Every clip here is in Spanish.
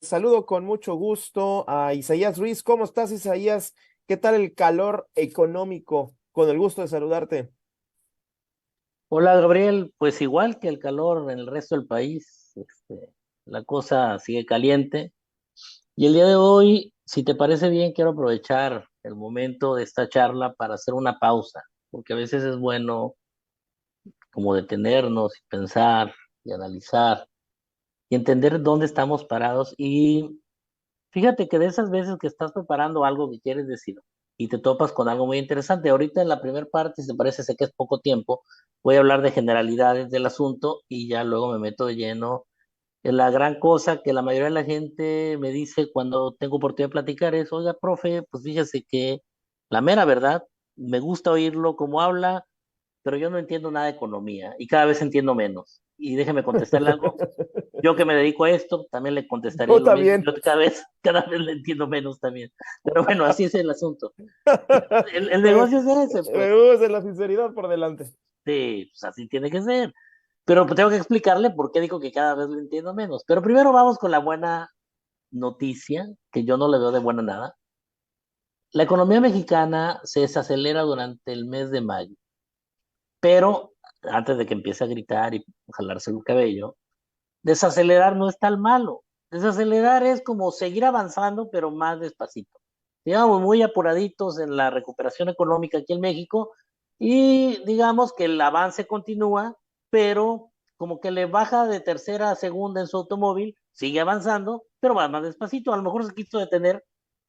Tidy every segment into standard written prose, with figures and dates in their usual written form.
Saludo con mucho gusto a Isaías Ruiz. ¿Cómo estás, Isaías? ¿Qué tal el calor económico? Con el gusto de saludarte. Hola Gabriel, pues igual que el calor en el resto del país, la cosa sigue caliente. Y el día de hoy, si te parece bien, quiero aprovechar el momento de esta charla para hacer una pausa, porque a veces es bueno como detenernos y pensar y analizar y entender dónde estamos parados. Y fíjate que de esas veces que estás preparando algo que quieres decir y te topas con algo muy interesante, ahorita en la primera parte, si te parece, sé que es poco tiempo, voy a hablar de generalidades del asunto y ya luego me meto de lleno. La gran cosa que la mayoría de la gente me dice cuando tengo oportunidad de platicar es, oiga, profe, pues fíjese que la mera verdad, me gusta oírlo como habla, pero yo no entiendo nada de economía y cada vez entiendo menos. Y déjeme contestarle algo. Yo que me dedico a esto, también le contestaría Yo lo mismo. también. Yo cada vez le entiendo menos también. Pero bueno, así es el asunto. El Me, negocio es ese, me pues. gusta la sinceridad por delante. Sí, pues así tiene que ser. Pero pues, tengo que explicarle por qué digo que cada vez le entiendo menos. Pero primero vamos con la buena noticia, que yo no le veo de buena nada. La economía mexicana se desacelera durante el mes de mayo, pero antes de que empiece a gritar y jalarse el cabello, desacelerar no es tan malo. Desacelerar es como seguir avanzando, pero más despacito. Digamos, muy apuraditos en la recuperación económica aquí en México y digamos que el avance continúa, pero como que le baja de tercera a segunda en su automóvil, sigue avanzando, pero va más despacito. A lo mejor se quiso detener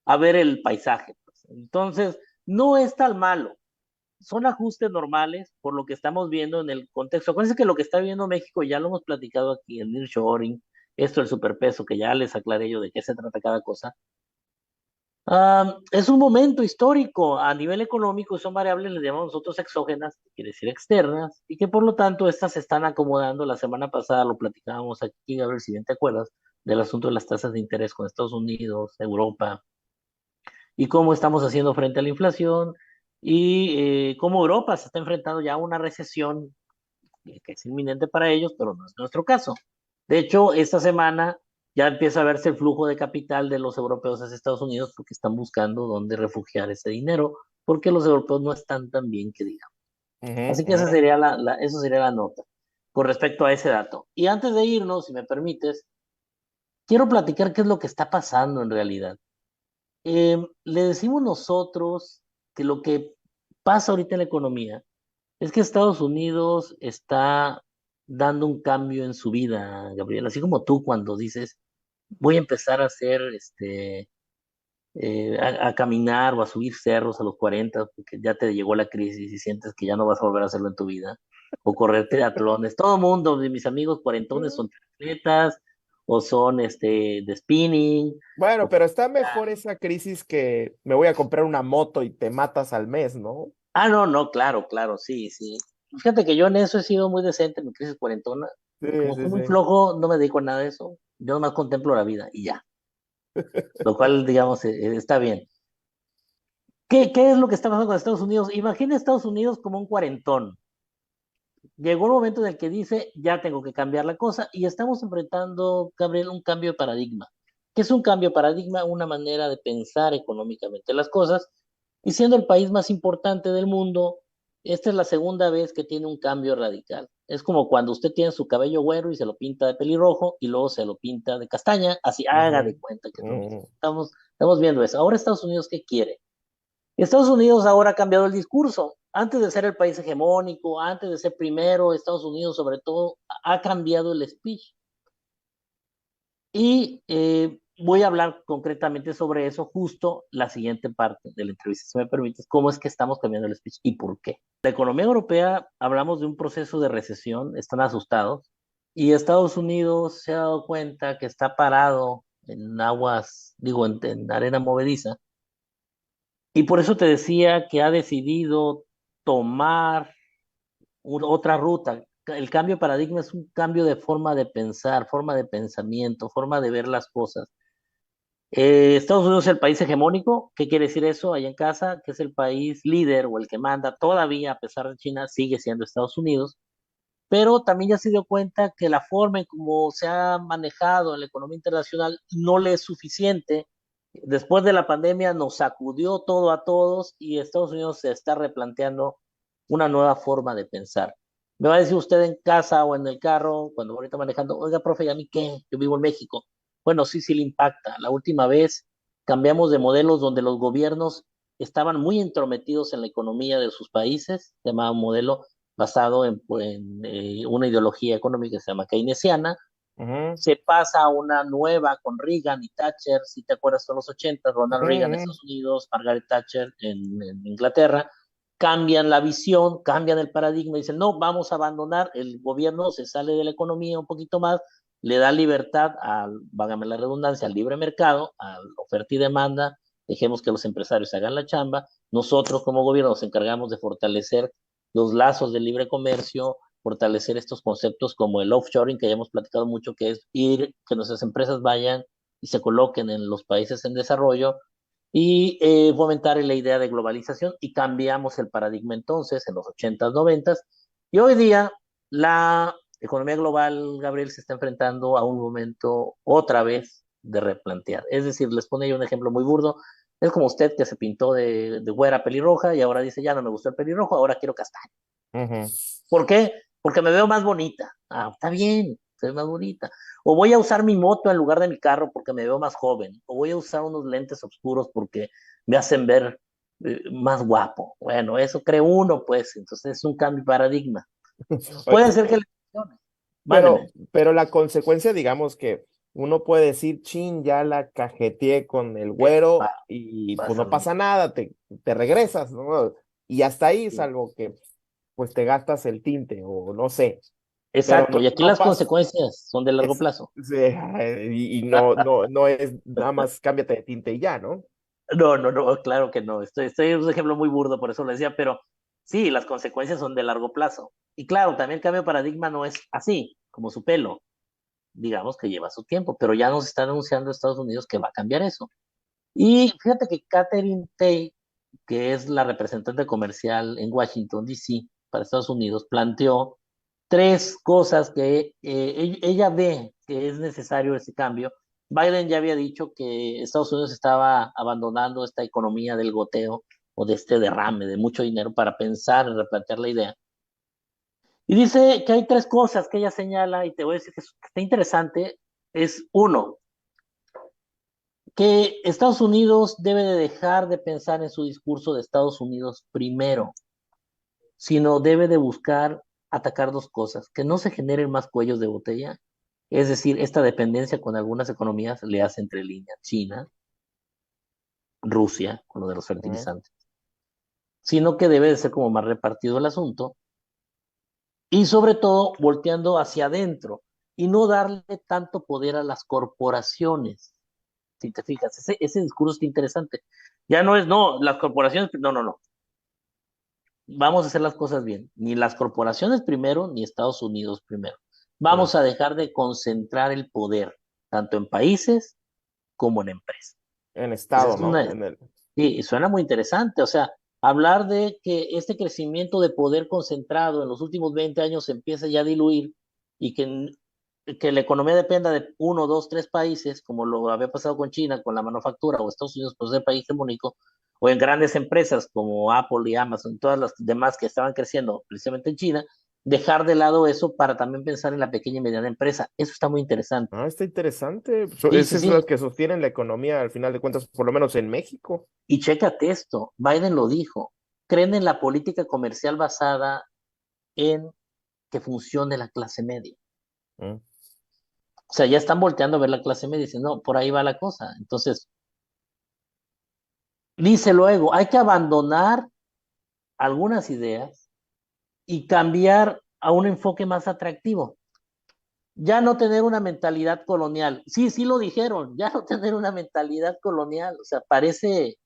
a ver el paisaje, pues. Entonces, no es tan malo, son ajustes normales por lo que estamos viendo en el contexto. Acuérdense que lo que está viendo México ya lo hemos platicado aquí, el nearshoring, esto del superpeso, que ya les aclaré yo de qué se trata cada cosa. Es un momento histórico a nivel económico, son variables, le llamamos nosotros exógenas, que quiere decir externas, y que por lo tanto estas se están acomodando. La semana pasada lo platicábamos aquí, a ver si bien te acuerdas, del asunto de las tasas de interés con Estados Unidos, Europa, y cómo estamos haciendo frente a la inflación y cómo Europa se está enfrentando ya a una recesión que es inminente para ellos, pero no es nuestro caso. De hecho, esta semana ya empieza a verse el flujo de capital de los europeos hacia Estados Unidos porque están buscando dónde refugiar ese dinero, porque los europeos no están tan bien que digamos. Ujú, Así que esa ujú. sería eso sería la nota con respecto a ese dato. Y antes de irnos, si me permites, quiero platicar qué es lo que está pasando en realidad. Le decimos nosotros que lo que pasa ahorita en la economía es que Estados Unidos está dando un cambio en su vida, Gabriel, así como tú cuando dices, voy a empezar a hacer, a caminar o a subir cerros a los 40 porque ya te llegó la crisis y sientes que ya no vas a volver a hacerlo en tu vida, o correr triatlones. Todo el mundo, de mis amigos cuarentones son triatletas, o son, de spinning, Bueno, o pero está mejor esa crisis que me voy a comprar una moto y te matas al mes, ¿no? ah, no, no, claro, claro, sí, sí. Fíjate que yo en eso he sido muy decente en mi crisis cuarentona. Sí, Como sí, soy muy sí. flojo, no me dedico a nada de eso. Yo nomás contemplo la vida y ya. Lo cual, digamos, está bien. ¿Qué es lo que está pasando con Estados Unidos? Imagina Estados Unidos como un cuarentón. Llegó el momento en el que dice, ya tengo que cambiar la cosa y estamos enfrentando, Gabriel, un cambio de paradigma. ¿Qué es un cambio de paradigma? Una manera de pensar económicamente las cosas. Y siendo el país más importante del mundo, esta es la segunda vez que tiene un cambio radical. Es como cuando usted tiene su cabello güero y se lo pinta de pelirrojo y luego se lo pinta de castaña, así haga de Ujú, cuenta que es lo mismo. ujú. Estamos viendo eso. Ahora Estados Unidos, ¿qué quiere? Estados Unidos ahora ha cambiado el discurso. Antes de ser el país hegemónico, antes de ser primero, Estados Unidos sobre todo, ha cambiado el speech. Y voy a hablar concretamente sobre eso justo la siguiente parte de la entrevista, si me permites, cómo es que estamos cambiando el speech y por qué. La economía europea, hablamos de un proceso de recesión, están asustados, y Estados Unidos se ha dado cuenta que está parado en aguas, digo, en arena movediza, y por eso te decía que ha decidido tomar otra ruta. El cambio de paradigma es un cambio de forma de pensar, forma de pensamiento, forma de ver las cosas. Estados Unidos es el país hegemónico. ¿Qué quiere decir eso? Allá en casa, que es el país líder o el que manda todavía, a pesar de China, sigue siendo Estados Unidos. pero también ya se dio cuenta que la forma en cómo se ha manejado en la economía internacional no le es suficiente. Después de la pandemia nos sacudió todo a todos y Estados Unidos se está replanteando una nueva forma de pensar. Me va a decir usted en casa o en el carro, cuando ahorita manejando, oiga, profe, ¿y a mí qué? Yo vivo en México. Bueno, sí, sí le impacta. La última vez cambiamos de modelos donde los gobiernos estaban muy entrometidos en la economía de sus países, se llamaba un modelo basado en una ideología económica que se llama keynesiana. Ujú, Se pasa a una nueva con Reagan y Thatcher, si te acuerdas, de los 80, Ronald ujú, Reagan en ujú. Estados Unidos, Margaret Thatcher en Inglaterra, cambian la visión, cambian el paradigma, dicen, no, vamos a abandonar, el gobierno se sale de la economía un poquito más, le da libertad, vágame la redundancia, al libre mercado, a la oferta y demanda, dejemos que los empresarios hagan la chamba, nosotros como gobierno nos encargamos de fortalecer los lazos del libre comercio, fortalecer estos conceptos como el offshoring, que ya hemos platicado mucho, que es ir, que nuestras empresas vayan y se coloquen en los países en desarrollo y fomentar la idea de globalización y cambiamos el paradigma entonces en los 80s, 90s y hoy día la economía global, Gabriel, se está enfrentando a un momento otra vez de replantear. Es decir, les pone yo un ejemplo muy burdo. Es como usted que se pintó de güera pelirroja y ahora dice, ya no me gustó el pelirrojo, ahora quiero castaño. Ujú. ¿Por qué? Porque me veo más bonita. Ah, está bien, se ve más bonita. O voy a usar mi moto en lugar de mi carro porque me veo más joven. O voy a usar unos lentes oscuros porque me hacen ver más guapo. Bueno, eso cree uno, pues. Entonces es un cambio de paradigma. Puede ser que le funcione. Mándeme. Pero la consecuencia, digamos que uno puede decir, chin, ya la cajeteé con el güero y pues Pasa no lo pasa mismo. nada, te regresas, ¿no? Y hasta ahí, Sí. salvo que pues te gastas el tinte o no sé, pero Exacto. no, Y aquí no las pasa, consecuencias son de largo plazo. sí, y no es nada más cámbiate de tinte y ya, ¿no? No, no, no, claro que no. Estoy un ejemplo muy burdo, por eso lo decía, pero sí, las consecuencias son de largo plazo. Y claro, también el cambio de paradigma no es así, como su pelo. Digamos que lleva su tiempo, pero ya nos está anunciando Estados Unidos que va a cambiar eso. Y fíjate que Catherine Tai, que es la representante comercial en Washington, D.C., para Estados Unidos, planteó tres cosas que ella ve que es necesario ese cambio. Biden ya había dicho que Estados Unidos estaba abandonando esta economía del goteo o de este derrame de mucho dinero para pensar en replantear la idea. Y dice que hay tres cosas que ella señala y te voy a decir que está interesante. Es uno, que Estados Unidos debe de dejar de pensar en su discurso de Estados Unidos primero, sino debe de buscar atacar dos cosas, que no se generen más cuellos de botella, es decir, esta dependencia con algunas economías le hace entre líneas, China, Rusia, con lo de los Ujú. fertilizantes, sino que debe de ser como más repartido el asunto y sobre todo volteando hacia adentro y no darle tanto poder a las corporaciones. Si te fijas, ese discurso está interesante. Ya no es, no, las corporaciones, no, no, no. Vamos a hacer las cosas bien. Ni las corporaciones primero, ni Estados Unidos primero. Sí. Vamos a dejar de concentrar el poder, tanto en países como en empresas. En Esa estado, es ¿no? una, sí, y suena muy interesante. O sea, hablar de que este crecimiento de poder concentrado en los últimos 20 años se empieza ya a diluir y que la economía dependa de uno, dos, tres países, como lo había pasado con China, con la manufactura, o Estados Unidos, por ser país hegemónico, o en grandes empresas como Apple y Amazon, todas las demás que estaban creciendo precisamente en China, dejar de lado eso para también pensar en la pequeña y mediana empresa. Eso está muy interesante. Ah, está interesante. Sí, sí, Esas son las sí. que sostienen la economía al final de cuentas, por lo menos en México. Y chécate esto, Biden lo dijo, creen en la política comercial basada en que funcione la clase media. Mm. O sea, ya están volteando a ver la clase media y dicen, no, por ahí va la cosa. Entonces, dice luego, hay que abandonar algunas ideas y cambiar a un enfoque más atractivo. Ya no tener una mentalidad colonial. Sí, sí lo dijeron, ya no tener una mentalidad colonial. O sea, parece, digo,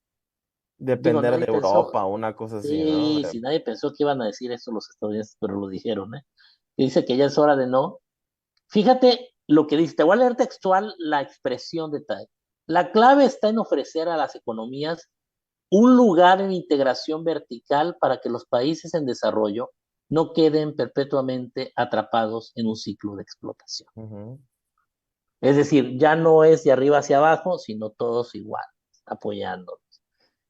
Depender de nadie pensó, Europa, una cosa así, ¿no? sí, sí, nadie pensó que iban a decir eso los estadounidenses, pero lo dijeron, ¿eh? Y dice que ya es hora de no. Fíjate lo que dice, te voy a leer textual la expresión de Tai. La clave está en ofrecer a las economías un lugar en integración vertical para que los países en desarrollo no queden perpetuamente atrapados en un ciclo de explotación. Ujú. Es decir, ya no es de arriba hacia abajo, sino todos igual, apoyando,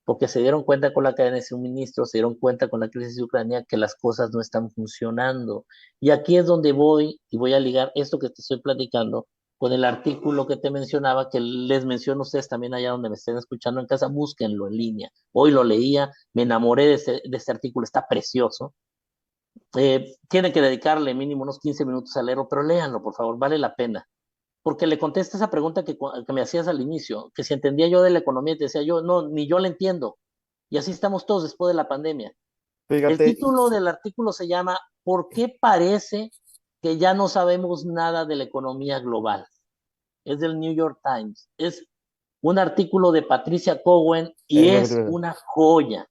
porque se dieron cuenta con la cadena de suministro, se dieron cuenta con la crisis de Ucrania que las cosas no están funcionando. Y aquí es donde voy y voy a ligar esto que te estoy platicando con el artículo que te mencionaba, que les menciono a ustedes también allá donde me estén escuchando en casa, búsquenlo en línea. Hoy lo leía, me enamoré de este artículo, está precioso. Tiene que dedicarle mínimo unos 15 minutos a leerlo, pero léanlo, por favor, vale la pena porque le contesta esa pregunta que me hacías al inicio, que si entendía yo de la economía, y te decía yo, no, ni yo la entiendo. Y así estamos todos después de la pandemia. El Fíjate, título del artículo se llama ¿Por qué parece que ya no sabemos nada de la economía global? Es del New York Times. Es un artículo de Patricia Cowen y es lo que es te una joya.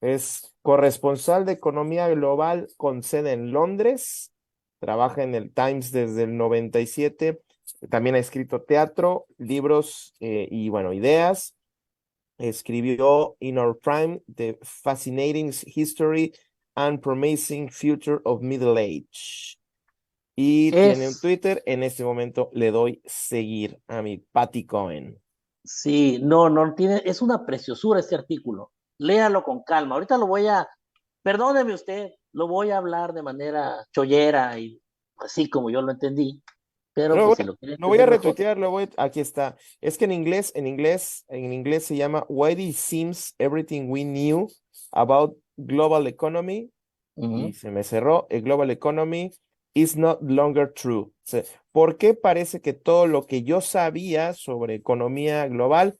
es corresponsal de economía global con sede en Londres. Trabaja en el Times desde el 97. También ha escrito teatro, libros y, bueno, ideas. Escribió In Our Prime, The Fascinating History and Promising Future of Middle Age. Y tiene un Es, Twitter. En este momento le doy seguir a mi Patty Cohen. sí, no, no tiene, es una preciosura este artículo. Léalo con calma. Ahorita lo voy a, perdóneme usted, lo voy a hablar de manera chollera y así como yo lo entendí, pero Lo voy, pues si lo quiere lo voy a entender mejor. retuitear, aquí está. Es que en inglés se llama Why it seems everything we knew about global economy y Ujú. se me cerró. A global economy is not longer true. O sea, ¿por qué parece que todo lo que yo sabía sobre economía global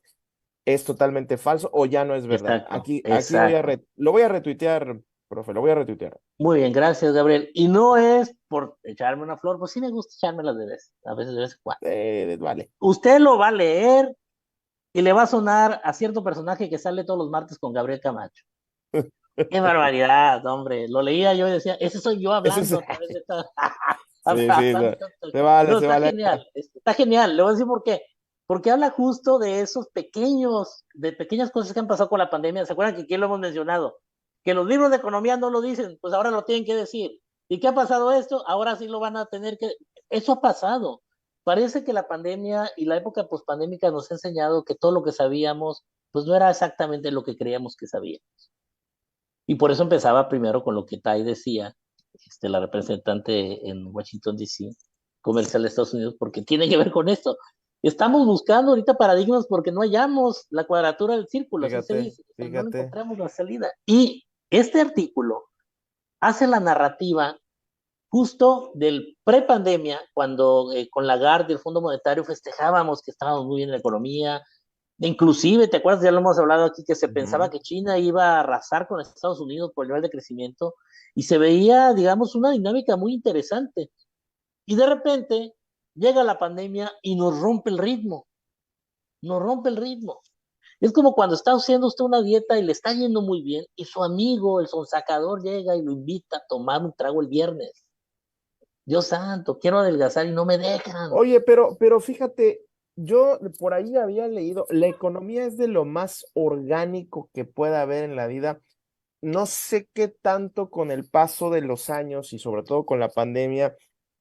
es totalmente falso o ya no es verdad? Exacto, Aquí exacto. lo voy a retuitear, profe, lo voy a retuitear. Muy bien, gracias, Gabriel. Y no es por echarme una flor, pues sí me gusta echármelas a veces de vez en cuando. Vale. Usted lo va a leer y le va a sonar a cierto personaje que sale todos los martes con Gabriel Camacho. Qué barbaridad, hombre. Lo leía yo y decía, ese soy yo Ese es, hablando a través de esta... sí, sí, hablando. se vale, No, se está vale. genial, está genial. Le voy a decir por qué. Porque habla justo de de pequeñas cosas que han pasado con la pandemia. ¿Se acuerdan que aquí lo hemos mencionado? Que los libros de economía no lo dicen, pues ahora lo tienen que decir. ¿Y qué ha pasado esto? Ahora sí lo van a tener que... Eso ha pasado. Parece que la pandemia y la época pospandémica nos ha enseñado que todo lo que sabíamos, pues no era exactamente lo que creíamos que sabíamos. Y por eso empezaba primero con lo que Tai decía, la representante en Washington, D.C., comercial de Estados Unidos, porque tiene que ver con esto. Estamos buscando ahorita paradigmas porque no hallamos la cuadratura del círculo, así se Fíjate, dice, o sea, no le fíjate. encontramos la salida. Y este artículo hace la narrativa justo del prepandemia, cuando con Lagarde y el Fondo Monetario festejábamos que estábamos muy bien en la economía. Inclusive, ¿te acuerdas? Ya lo hemos hablado aquí, que se pensaba Ujú. que China iba a arrasar con Estados Unidos por el nivel de crecimiento y se veía, digamos, una dinámica muy interesante. Y de repente llega la pandemia y nos rompe el ritmo. Es como cuando está haciendo usted una dieta y le está yendo muy bien y su amigo, el sonsacador, llega y lo invita a tomar un trago el viernes. Dios santo, quiero adelgazar y no me dejan. Oye, pero fíjate, yo por ahí había leído, la economía es de lo más orgánico que pueda haber en la vida. No sé qué tanto con el paso de los años y sobre todo con la pandemia,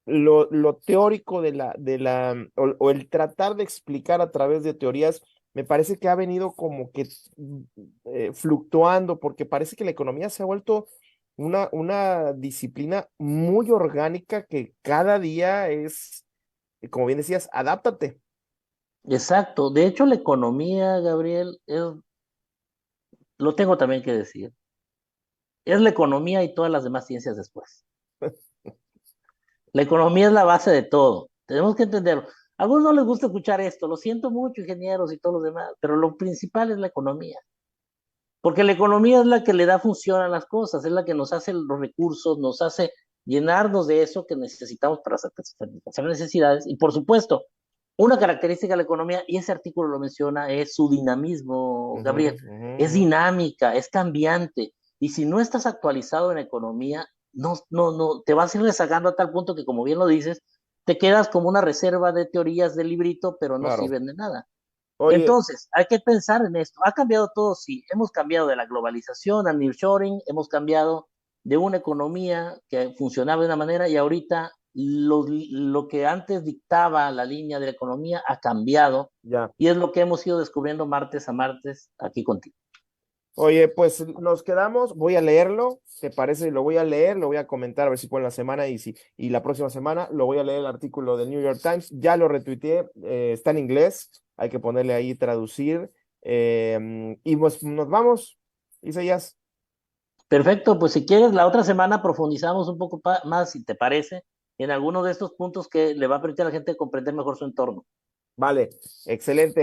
lo teórico o el tratar de explicar a través de teorías, me parece que ha venido como que fluctuando, porque parece que la economía se ha vuelto una disciplina muy orgánica que cada día es, como bien decías, adáptate. Exacto. De hecho, la economía, Gabriel, lo tengo también que decir, es la economía y todas las demás ciencias después. La economía es la base de todo. Tenemos que entenderlo. A algunos no les gusta escuchar esto, lo siento mucho, ingenieros y todos los demás, pero lo principal es la economía. Porque la economía es la que le da función a las cosas, es la que nos hace los recursos, nos hace llenarnos de eso que necesitamos para satisfacer necesidades. Y por supuesto, una característica de la economía, y ese artículo lo menciona, es su dinamismo, Ujú, Gabriel. ujú, Es ujú. dinámica, es cambiante. Y si no estás actualizado en economía, no, te vas a ir rezagando a tal punto que, como bien lo dices, te quedas como una reserva de teorías del librito, pero no Claro. sirven de nada. Oye, Entonces, hay que pensar en esto. Ha cambiado todo, sí. Hemos cambiado de la globalización al nearshoring, hemos cambiado. de una economía que funcionaba de una manera y ahorita lo que antes dictaba la línea de la economía ha cambiado Ya. y es lo que hemos ido descubriendo martes a martes aquí contigo. Oye, pues nos quedamos, voy a leerlo, ¿te parece? Lo voy a leer, lo voy a comentar a ver si puedo en la semana y la próxima semana lo voy a leer el artículo del New York Times, ya lo retuiteé, está en inglés, hay que ponerle ahí traducir y pues nos vamos, Isaías. Perfecto, pues si quieres, la otra semana profundizamos un poco más, si te parece, en alguno de estos puntos que le va a permitir a la gente comprender mejor su entorno. Vale, excelente.